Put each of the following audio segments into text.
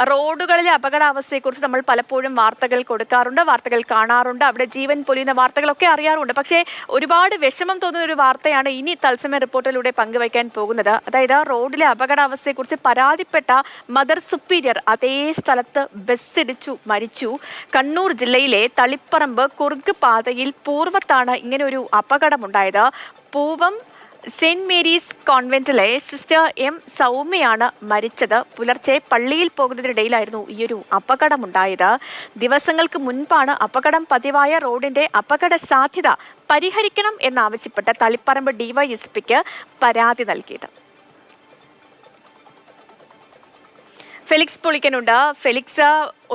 റോഡുകളിലെ അപകടാവസ്ഥയെക്കുറിച്ച് നമ്മൾ പലപ്പോഴും വാർത്തകൾ കൊടുക്കാറുണ്ട്, വാർത്തകൾ കാണാറുണ്ട്, അവിടെ ജീവൻ പൊലിയുന്ന വാർത്തകളൊക്കെ അറിയാറുണ്ട്. പക്ഷേ ഒരുപാട് വിഷമം തോന്നുന്ന ഒരു വാർത്തയാണ് ഇനി തത്സമയ റിപ്പോർട്ടിലൂടെ പങ്കുവയ്ക്കാൻ പോകുന്നത്. അതായത് റോഡിലെ അപകടാവസ്ഥയെക്കുറിച്ച് പരാതിപ്പെട്ട മദർ സുപ്പീരിയർ അതേ സ്ഥലത്ത് ബസ്സിടിച്ചു മരിച്ചു. കണ്ണൂർ ജില്ലയിലെ തളിപ്പറമ്പ് കുറുക്ക് പാതയിൽ പൂർവത്താണ് ഇങ്ങനെ ഒരു അപകടമുണ്ടായത്. Poovam saint Mary's കോൺവെന്റിലെ sister M സൗമ്യയാണ് മരിച്ചത്. പുലർച്ചെ പള്ളിയിൽ പോകുന്നതിനിടയിലായിരുന്നു ഈയൊരു അപകടമുണ്ടായത്. ദിവസങ്ങൾക്ക് മുൻപാണ് അപകടം പതിവായ റോഡിന്റെ അപകട സാധ്യത പരിഹരിക്കണം എന്നാവശ്യപ്പെട്ട് തളിപ്പറമ്പ് ഡിവൈഎസ്പിക്ക് പരാതി നൽകിയത്. ഫെലിക്സ് പൊളിക്കനുണ്ട്. ഫെലിക്സ്,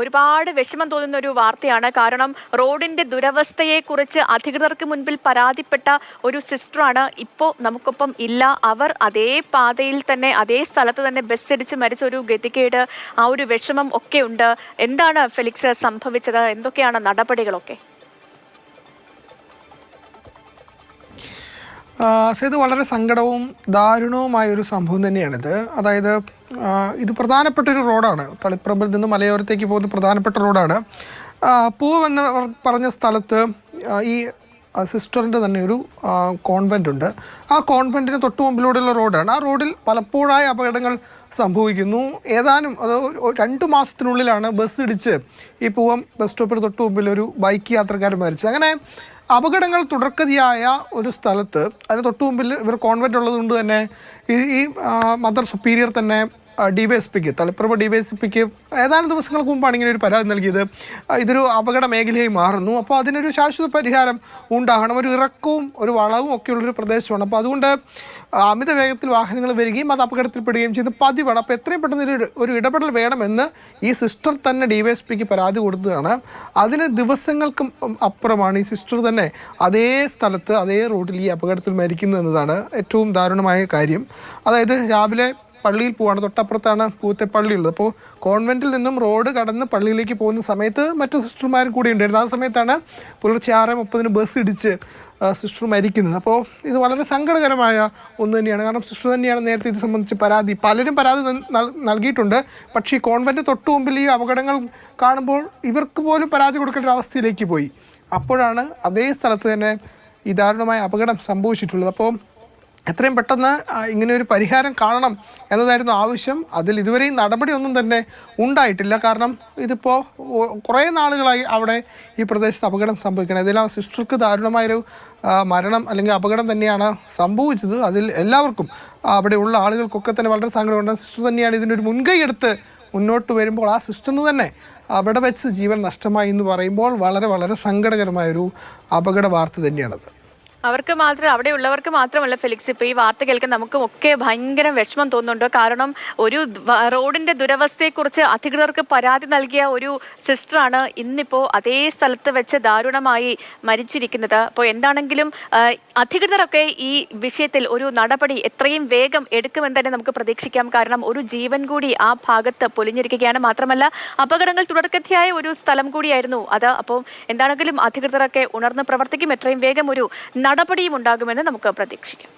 ഒരുപാട് വിഷമം തോന്നുന്ന ഒരു വാർത്തയാണ്. കാരണം റോഡിന്റെ ദുരവസ്ഥയെക്കുറിച്ച് അധികൃതർക്ക് മുൻപിൽ പരാതിപ്പെട്ട ഒരു സിസ്റ്ററാണ് ഇപ്പോൾ നമുക്കൊപ്പം ഇല്ല. അവർ അതേ പാതയിൽ തന്നെ അതേ സ്ഥലത്ത് തന്നെ ബസ്സിടിച്ച് മരിച്ച ഒരു ഗതികേട്, ആ ഒരു വിഷമം ഒക്കെ ഉണ്ട്. എന്താണ് ഫെലിക്സ് സംഭവിച്ചത്? എന്തൊക്കെയാണ് നടപടികളൊക്കെ? ഇത് വളരെ സങ്കടവും ദാരുണവുമായ ഒരു സംഭവം തന്നെയാണിത്. അതായത് ഇത് പ്രധാനപ്പെട്ടൊരു റോഡാണ്, തളിപ്പറമ്പിൽ നിന്ന് മലയോരത്തേക്ക് പോകുന്ന പ്രധാനപ്പെട്ട റോഡാണ്. പൂവെന്ന് പറഞ്ഞ സ്ഥലത്ത് ഈ സിസ്റ്ററിൻ്റെ തന്നെ ഒരു കോൺവെൻ്റ് ഉണ്ട്. ആ കോൺവെൻറ്റിന് തൊട്ട് മുമ്പിലൂടെയുള്ള റോഡാണ്. ആ റോഡിൽ പലപ്പോഴായി അപകടങ്ങൾ സംഭവിക്കുന്നു. ഏതാനും അത് 2 മാസത്തിനുള്ളിലാണ് ബസ് ഇടിച്ച് ഈ പൂവം ബസ് സ്റ്റോപ്പിന് തൊട്ട് മുമ്പിൽ ഒരു ബൈക്ക് യാത്രക്കാരൻ മരിച്ചത്. അങ്ങനെ അപകടങ്ങൾ തുടർക്കഥയായ ഒരു സ്ഥലത്ത് അതിന് തൊട്ട് മുമ്പിൽ ഇവർ കോൺവെൻ്റ് ഉള്ളതുകൊണ്ട് തന്നെ ഈ മദർ സുപ്പീരിയർ തന്നെ ഡിവൈഎസ്പിക്ക്, തളിപ്പറമ്പ് ഡിവൈഎസ്പിക്ക് ഏതാനും ദിവസങ്ങൾക്ക് മുമ്പാണ് ഇങ്ങനെ ഒരു പരാതി നൽകിയത്. ഇതൊരു അപകട മേഖലയായി മാറുന്നു, അപ്പോൾ അതിനൊരു ശാശ്വത പരിഹാരം ഉണ്ടാകണം. ഒരു ഇറക്കവും ഒരു വളവും ഒക്കെയുള്ളൊരു പ്രദേശമാണ്. അപ്പോൾ അതുകൊണ്ട് അമിത വേഗത്തിൽ വാഹനങ്ങൾ വരികയും അത് അപകടത്തിൽപ്പെടുകയും ചെയ്യുന്നത് പതിവാണ്. അപ്പോൾ എത്രയും പെട്ടെന്ന് ഒരു ഇടപെടൽ വേണമെന്ന് ഈ സിസ്റ്റർ തന്നെ ഡിവൈഎസ്പിക്ക് പരാതി കൊടുത്തതാണ്. അതിന് ദിവസങ്ങൾക്ക് അപ്പുറമാണ് ഈ സിസ്റ്റർ തന്നെ അതേ സ്ഥലത്ത് അതേ റോഡിൽ ഈ അപകടത്തിൽ മരിക്കുന്നത് എന്നതാണ് ഏറ്റവും ദാരുണമായ കാര്യം. അതായത് രാവിലെ പള്ളിയിൽ പോവാണ്, തൊട്ടപ്പുറത്താണ് പൂവത്തെ പള്ളിയുള്ളത്. അപ്പോൾ കോൺവെൻറ്റിൽ നിന്നും റോഡ് കടന്ന് പള്ളിയിലേക്ക് പോകുന്ന സമയത്ത് മറ്റു സിസ്റ്റർമാരും കൂടി ഉണ്ടായിരുന്നു. ആ സമയത്താണ് പുലർച്ചെ 6:30 ബസ് ഇടിച്ച് സിസ്റ്റർ മരിക്കുന്നത്. അപ്പോൾ ഇത് വളരെ സങ്കടകരമായ ഒന്ന് തന്നെയാണ്. കാരണം സിസ്റ്റർ തന്നെയാണ് നേരത്തെ ഇത് സംബന്ധിച്ച് പലരും പരാതി നൽകിയിട്ടുണ്ട്. പക്ഷേ ഈ കോൺവെൻറ്റ് തൊട്ട് മുമ്പിൽ ഈ അപകടങ്ങൾ കാണുമ്പോൾ ഇവർക്ക് പോലും പരാതി കൊടുക്കേണ്ട ഒരു അവസ്ഥയിലേക്ക് പോയി. അപ്പോഴാണ് അതേ സ്ഥലത്ത് തന്നെ ഈ ദാരുണമായ അപകടം സംഭവിച്ചിട്ടുള്ളത്. അപ്പോൾ എത്രയും പെട്ടെന്ന് ഇങ്ങനെ ഒരു പരിഹാരം കാണണം എന്നതായിരുന്നു ആവശ്യം. അതിൽ ഇതുവരെയും നടപടിയൊന്നും തന്നെ ഉണ്ടായിട്ടില്ല. കാരണം ഇതിപ്പോൾ കുറേ നാളുകളായി അവിടെ ഈ പ്രദേശത്ത് അപകടം സംഭവിക്കണം. ഇതെല്ലാം സിസ്റ്റർക്ക് ദാരുണമായൊരു മരണം അല്ലെങ്കിൽ അപകടം തന്നെയാണ് സംഭവിച്ചത്. അതിൽ എല്ലാവർക്കും അവിടെയുള്ള ആളുകൾക്കൊക്കെ തന്നെ വളരെ സങ്കടമുണ്ട്. സിസ്റ്റർ തന്നെയാണ് ഇതിനൊരു മുൻകൈ എടുത്ത് മുന്നോട്ട് വരുമ്പോൾ ആ സിസ്റ്ററിന് തന്നെ അവിടെ വെച്ച് ജീവൻ നഷ്ടമായി എന്ന് പറയുമ്പോൾ വളരെ വളരെ സങ്കടകരമായൊരു അപകട വാർത്ത തന്നെയാണത്. അവർക്ക് മാത്രം, അവിടെയുള്ളവർക്ക് മാത്രമല്ല ഫെലിക്സ്, ഇപ്പോൾ ഈ വാർത്ത കേൾക്കാൻ നമുക്കും ഒക്കെ ഭയങ്കര വിഷമം തോന്നുന്നുണ്ട്. കാരണം ഒരു റോഡിന്റെ ദുരവസ്ഥയെക്കുറിച്ച് അധികൃതർക്ക് പരാതി നൽകിയ ഒരു സിസ്റ്ററാണ് ഇന്നിപ്പോൾ അതേ സ്ഥലത്ത് വെച്ച് ദാരുണമായി മരിച്ചിരിക്കുന്നത്. അപ്പോൾ എന്താണെങ്കിലും അധികൃതരൊക്കെ ഈ വിഷയത്തിൽ ഒരു നടപടി എത്രയും വേഗം എടുക്കുമെന്ന് തന്നെ നമുക്ക് പ്രതീക്ഷിക്കാം. കാരണം ഒരു ജീവൻ കൂടി ആ ഭാഗത്ത് പൊലിഞ്ഞിരിക്കുകയാണ്. മാത്രമല്ല അപകടങ്ങൾ തുടർക്കഥയായ ഒരു സ്ഥലം കൂടിയായിരുന്നു അത്. അപ്പോൾ എന്താണെങ്കിലും അധികൃതരൊക്കെ ഉണർന്ന് പ്രവർത്തിക്കും. എത്രയും വേഗം ഒരു നടപടിയും ഉണ്ടാകുമെന്ന് നമുക്ക് പ്രതീക്ഷിക്കാം.